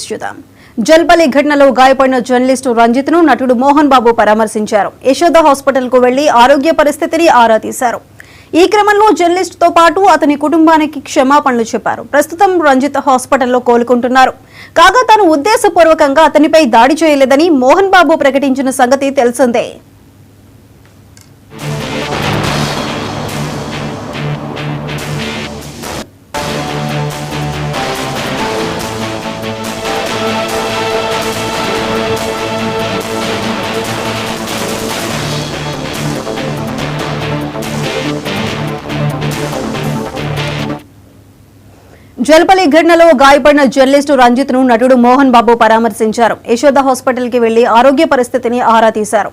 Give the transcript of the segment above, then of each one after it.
చూద్దాం. జల్పల్లి ఘటనలో గాయపడిన జర్నలిస్టు రంజిత్ ను నటుడు మోహన్ బాబు పరామర్శించారు. యశోద హాస్పిటల్ కు వెళ్లి ఆరోగ్య పరిస్థితిని ఆరా తీశారు. ఈ క్రమంలో జర్నలిస్ట్ తో పాటు అతని కుటుంబానికి క్షమాపణలు చెప్పారు. ప్రస్తుతం రంజిత్ హాస్పిటల్లో కోలుకుంటున్నారు. కాగా తాను ఉద్దేశపూర్వకంగా అతనిపై దాడి చేయలేదని మోహన్ బాబు ప్రకటించిన సంగతి తెలిసిందే. జల్పల్లి ఘటనలో గాయపడిన జర్నలిస్టు రంజిత్ ను నటుడు మోహన్ బాబు పరామర్శించారు. యశోద హాస్పిటల్ కి వెళ్లి ఆరోగ్య పరిస్థితిని ఆరా తీశారు.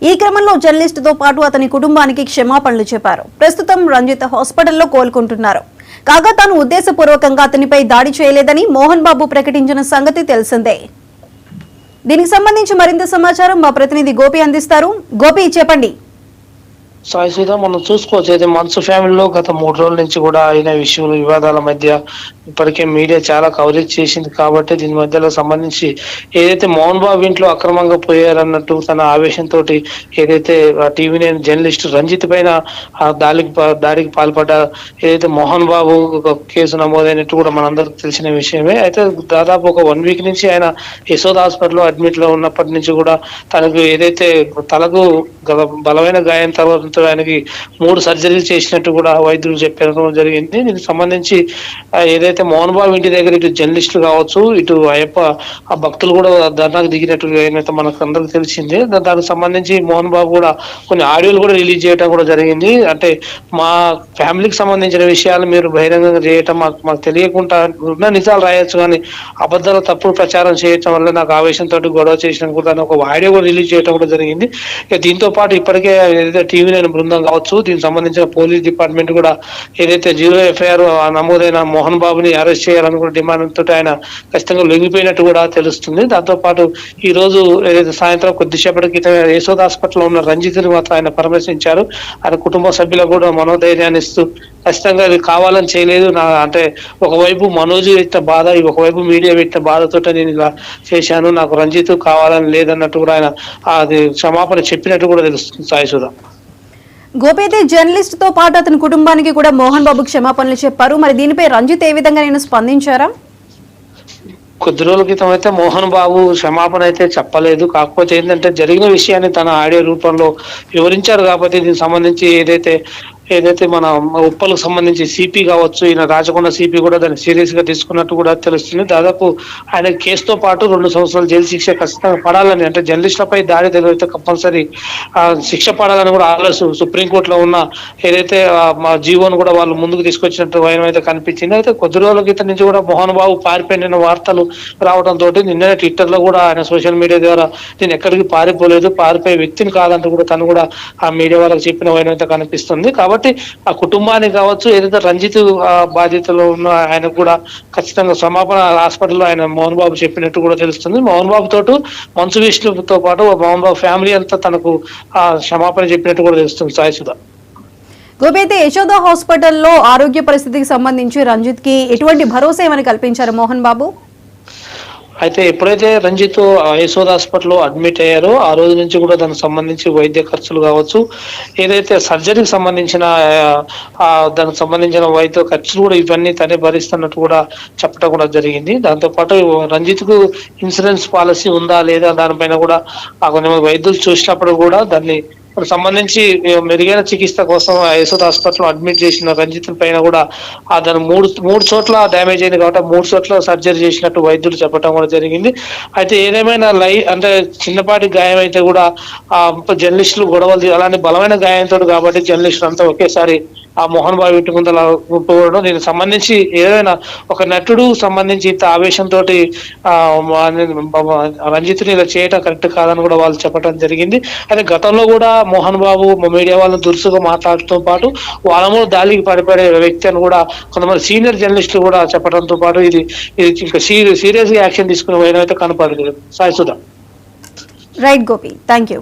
ఈ క్రమంలో జర్నలిస్ట్ తో పాటు అతని కుటుంబానికి క్షమాపణలు చెప్పారు. ప్రస్తుతం రంజిత్ హాస్పిటల్లో కోలుకుంటున్నారు. కాగా తాను ఉద్దేశపూర్వకంగా అతనిపై దాడి చేయలేదని మోహన్ బాబు ప్రకటించిన సంగతి తెలిసిందే. దీనికి సంబంధించి మరింత సమాచారం మా ప్రతినిధి గోపి అందిస్తారు. గోపి, చెప్పండి. సాయి సీత, మనం చూసుకోవచ్చు అయితే మనసు ఫ్యామిలీలో గత 3 రోజుల నుంచి కూడా అయిన విషయాలు వివాదాల మధ్య ఇప్పటికే మీడియా చాలా కవరేజ్ చేసింది. కాబట్టి దీని మధ్యలో సంబంధించి ఏదైతే మోహన్ బాబు ఇంట్లో అక్రమంగా పోయారన్నట్టు తన ఆవేశంతో ఏదైతే టీవీ నైన్ జర్నలిస్ట్ రంజిత్ పైన దాడికి పాల్పడ్డ ఏదైతే మోహన్ బాబు కేసు నమోదైనట్టు కూడా మనందరికి తెలిసిన విషయమే. అయితే దాదాపు ఒక 1 వీక్ నుంచి ఆయన యశోద హాస్పిటల్లో అడ్మిట్ లో ఉన్నప్పటి నుంచి కూడా తనకు ఏదైతే తలకు బలమైన గాయం తర్వాత ఆయనకి 3 సర్జరీలు చేసినట్టు కూడా వైద్యులు చెప్పడం జరిగింది. దీనికి సంబంధించి ఏదైతే మోహన్ బాబు ఇంటి దగ్గర ఇటు జర్నలిస్టులు కావచ్చు, ఇటు అయ్యప్ప ఆ భక్తులు కూడా ధర్నాకు దిగినట్టు ఏమైతే మనకు అందరికి తెలిసిందే. దానికి సంబంధించి మోహన్ బాబు కూడా కొన్ని ఆడియోలు కూడా రిలీజ్ చేయడం కూడా జరిగింది. అంటే మా ఫ్యామిలీకి సంబంధించిన విషయాలు మీరు బహిరంగంగా చేయటం మాకు తెలియకుండా ఉన్న నిజాలు రాయొచ్చు, కానీ అబద్ధాలు తప్పుడు ప్రచారం చేయటం వల్ల నాకు ఆవేశంతో గొడవ చేసిన కూడా ఒక ఆడియో కూడా రిలీజ్ చేయడం కూడా జరిగింది. దీంతో పాటు ఇప్పటికే ఏదైతే టీవీ నైన్ బృందం కావచ్చు, దీనికి సంబంధించిన పోలీస్ డిపార్ట్మెంట్ కూడా ఏదైతే 0 ఎఫ్ఐఆర్ నమోదైన మోహన్ బాబుని అరెస్ట్ చేయాలని కూడా డిమాండ్ తోటి ఆయన ఖచ్చితంగా లొంగిపోయినట్టు కూడా తెలుస్తుంది. దాంతో పాటు ఈ రోజు ఏదైతే సాయంత్రం కొద్దిసేపటి క్రితం యశోద హాస్పిటల్లో ఉన్న రంజిత్ని మాత్రం ఆయన పరామర్శించారు. ఆయన కుటుంబ సభ్యులకు కూడా మనోధైర్యాన్ని ఇస్తూ ఖచ్చితంగా అది కావాలని చేయలేదు, అంటే ఒకవైపు మనోజ్ పెట్టిన బాధ, ఒకవైపు మీడియా పెట్టిన బాధతో నేను ఇలా చేశాను, నాకు రంజిత్ కావాలని లేదన్నట్టు కూడా ఆయన అది క్షమాపణ చెప్పినట్టు కూడా తెలుస్తుంది. సాయిసుధ, గోపి, అయితే జర్నలిస్ట్ తో పాటు అతని కుటుంబానికి కూడా మోహన్ బాబు క్షమాపణలు చెప్పారు. మరి దీనిపై రంజిత్ ఏ విధంగా నేను స్పందించారా? కొద్ది రోజుల క్రితం అయితే మోహన్ బాబు క్షమాపణ అయితే చెప్పలేదు. కాకపోతే ఏంటంటే జరిగిన విషయాన్ని తన ఆడియో రూపంలో వివరించారు. కాబట్టి దీనికి సంబంధించి ఏదైతే మన ఉప్పలకు సంబంధించి సిపి కావచ్చు, ఈయన రాచకొండ సిపి కూడా దాన్ని సీరియస్ గా తీసుకున్నట్టు కూడా తెలుస్తుంది. దాదాపు ఆయన కేసుతో పాటు 2 సంవత్సరాల జైలు శిక్ష ఖచ్చితంగా పడాలని, అంటే జర్నలిస్టులపై దాడి తెలివితే కంపల్సరీ శిక్ష పడాలని కూడా సుప్రీంకోర్టులో ఉన్న ఏదైతే మా జీవోను కూడా వాళ్ళు ముందుకు తీసుకొచ్చినట్టు అయితే కనిపించింది. అయితే కొద్ది రోజుల క్రితం నుంచి కూడా మోహన్ బాబు పారిపోయిన వార్తలు రావడంతో నిన్ననే ట్విట్టర్ లో కూడా ఆయన సోషల్ మీడియా ద్వారా నేను ఎక్కడికి పారిపోలేదు, పారిపోయే వ్యక్తిని కాదంటూ కూడా తను కూడా ఆ మీడియా వాళ్ళకి చెప్పిన అయితే కనిపిస్తుంది. కాబట్టి ఆ కుటుంబానికి కావచ్చు, ఏదైతే రంజిత్ బాధ్యతలో ఉన్న ఆయన కూడా ఖచ్చితంగా క్షమాపణ హాస్పిటల్లో ఆయన మోహన్ బాబు చెప్పినట్టు కూడా తెలుస్తుంది. మోహన్ బాబు తోటి మంచు విష్ణుతో పాటు మోహన్ బాబు ఫ్యామిలీ అంతా తనకు క్షమాపణ చెప్పినట్టు కూడా తెలుస్తుంది. సాయిసుధ, గోపి, అయితే యశోద హాస్పిటల్లో ఆరోగ్య పరిస్థితికి సంబంధించి రంజిత్ కి ఎటువంటి భరోసా ఏమని కల్పించారు మోహన్ బాబు? అయితే ఎప్పుడైతే రంజిత్ యశోద హాస్పిటల్లో అడ్మిట్ అయ్యారో ఆ రోజు నుంచి కూడా దానికి సంబంధించి వైద్య ఖర్చులు కావచ్చు, ఏదైతే సర్జరీకి సంబంధించిన వైద్య ఖర్చులు కూడా ఇవన్నీ తనే భరిస్తున్నట్టు కూడా చెప్పడం కూడా జరిగింది. దాంతోపాటు రంజిత్ కు ఇన్సూరెన్స్ పాలసీ ఉందా లేదా దానిపైన కూడా కొన్ని వైద్యులు చూసినప్పుడు కూడా దాన్ని సంబంధించి మెరుగైన చికిత్స కోసం యశోద హాస్పిటల్ అడ్మిట్ చేసిన రంజిత్ పైన కూడా దాని మూడు చోట్ల డ్యామేజ్ అయింది కాబట్టి 3 చోట్ల సర్జరీ చేసినట్టు వైద్యులు చెప్పడం కూడా జరిగింది. అయితే ఏదేమైనా అంటే చిన్నపాటి గాయం అయితే కూడా జర్నలిస్టులు గొడవలు అలాంటి బలమైన గాయంతో కాబట్టి జర్నలిస్టులు అంతా ఒకేసారి ఆ మోహన్ బాబు ఇంటి ముందర పోవడం, దీనికి సంబంధించి ఏదైనా ఒక నటుడు సంబంధించి ఇంత ఆవేశంతో రంజిత్ని ఇలా చేయటం కరెక్ట్ కాదని కూడా వాళ్ళు చెప్పడం జరిగింది. అయితే గతంలో కూడా మోహన్ బాబు మీడియా వాళ్ళని దురుసుగా మాట్లాడటంతో పాటు వాళ్ళము దాడికి పడిపడే వ్యక్తి అని కూడా కొంతమంది సీనియర్ జర్నలిస్టులు కూడా చెప్పడంతో పాటు ఇది ఇంకా సీరియస్ గా యాక్షన్ తీసుకునే అయితే కనపడలేదు. Saisudha, right Gopi, thank you.